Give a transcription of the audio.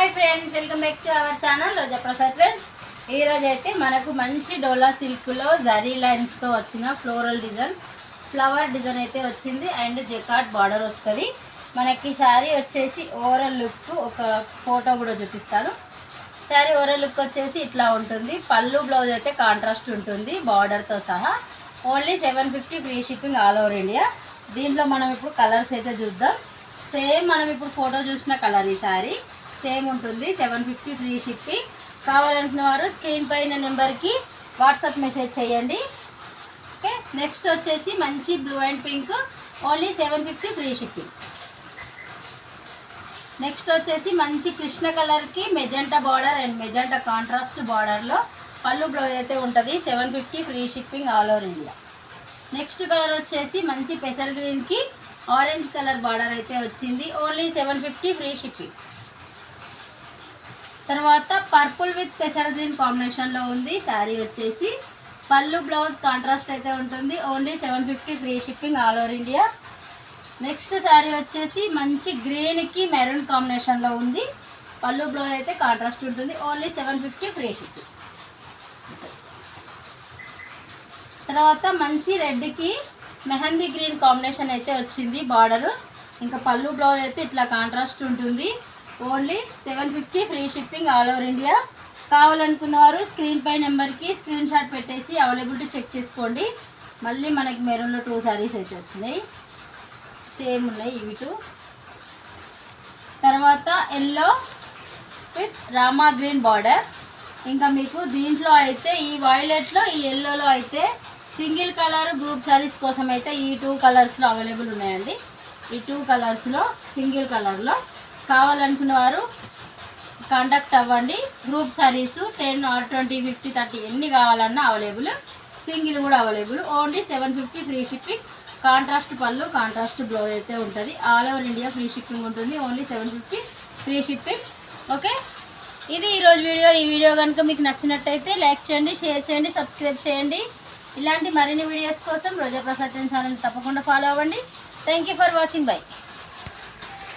Hi friends, welcome back to our channel Roja Prasad friends. ఈరోజు అయితే మనకు మంచి డోలా సిల్క్లో జరీ లైన్స్తో వచ్చిన ఫ్లోరల్ డిజైన్ ఫ్లవర్ డిజైన్ అయితే వచ్చింది. అండ్ జెకార్డ్ బార్డర్ వస్తుంది. మనకి శారీ వచ్చేసి ఓవరాల్ లుక్ ఒక ఫోటో కూడా చూపిస్తాను. శారీ ఓవరాల్ లుక్ వచ్చేసి ఇట్లా ఉంటుంది. పళ్ళు బ్లౌజ్ అయితే కాంట్రాస్ట్ ఉంటుంది బార్డర్తో సహా. Only 750 free shipping all over India. దీంట్లో మనం ఇప్పుడు కలర్స్ అయితే చూద్దాం. సేమ్ మనం ఇప్పుడు ఫోటో చూసిన కలర్ ఈ శారీ సేమ్ ఉంటుంది. 750 ఫ్రీ షిప్పింగ్. కావాలనుకున్న వారు స్క్రీన్ పైన నెంబర్కి వాట్సాప్ మెసేజ్ చేయండి. ఓకే, నెక్స్ట్ వచ్చేసి మంచి blue and pink, only 750 free shipping. Next వచ్చేసి మంచి కృష్ణ కలర్కి magenta border and magenta contrast బార్డర్లో పళ్ళు బ్లౌజ్ అయితే ఉంటుంది. 750 free shipping all over India. Next colour వచ్చేసి మంచి పెసర్ గ్రీన్కి ఆరెంజ్ కలర్ బార్డర్ అయితే వచ్చింది. Only 750 free shipping. తర్వాత పర్పుల్ విత్ పెసర్ గ్రీన్ కాంబినేషన్లో ఉంది శారీ వచ్చేసి. పళ్ళు బ్లౌజ్ కాంట్రాస్ట్ అయితే ఉంటుంది. Only 750 free shipping all over India. Next sari వచ్చేసి మంచి గ్రీన్కి మెరూన్ కాంబినేషన్లో ఉంది. పళ్ళు బ్లౌజ్ అయితే కాంట్రాస్ట్ ఉంటుంది. Only 750 free shipping. తర్వాత మంచి రెడ్కి మెహందీ గ్రీన్ కాంబినేషన్ అయితే వచ్చింది బార్డరు. ఇంకా పళ్ళు బ్లౌజ్ అయితే ఇట్లా కాంట్రాస్ట్ ఉంటుంది. Only 750 free shipping all over India. కావాలనుకున్న వారు స్క్రీన్ పై నెంబర్కి స్క్రీన్ షాట్ పెట్టేసి అవైలబిలిటీ చెక్ చేసుకోండి. మళ్ళీ మనకి మెరూన్లో 2 శారీస్ అయితే వచ్చినాయి, సేమ్ ఉన్నాయి ఇవి 2. తర్వాత yellow with Rama green border. ఇంకా మీకు దీంట్లో అయితే ఈ వైలెట్లో ఈ ఎల్లోలో అయితే సింగిల్ కలర్ గ్రూప్ శారీస్ కోసం అయితే ఈ 2 కలర్స్లో అవైలబుల్ ఉన్నాయండి. ఈ 2 కలర్స్లో సింగిల్ కలర్లో కావాలనుకున్న వారు కాంటాక్ట్ అవ్వండి. గ్రూప్ శారీస్ 10 or 20, 50, 30 ఎన్ని కావాలన్నా అవైలబుల్. సింగిల్ కూడా available. Only 750 free shipping. Contrast పళ్ళు కాంట్రాస్ట్ బ్లౌజ్ అయితే ఉంటుంది. All over India free shipping ఉంటుంది. Only 750 free shipping. ఓకే, ఇది ఈరోజు వీడియో. ఈ వీడియో కనుక మీకు నచ్చినట్టయితే లైక్ చేయండి, షేర్ చేయండి, సబ్స్క్రైబ్ చేయండి. ఇలాంటి మరిన్ని వీడియోస్ కోసం రోజా ప్రసాద్ ఛానల్ తప్పకుండా ఫాలో అవ్వండి. Thank you for watching. By.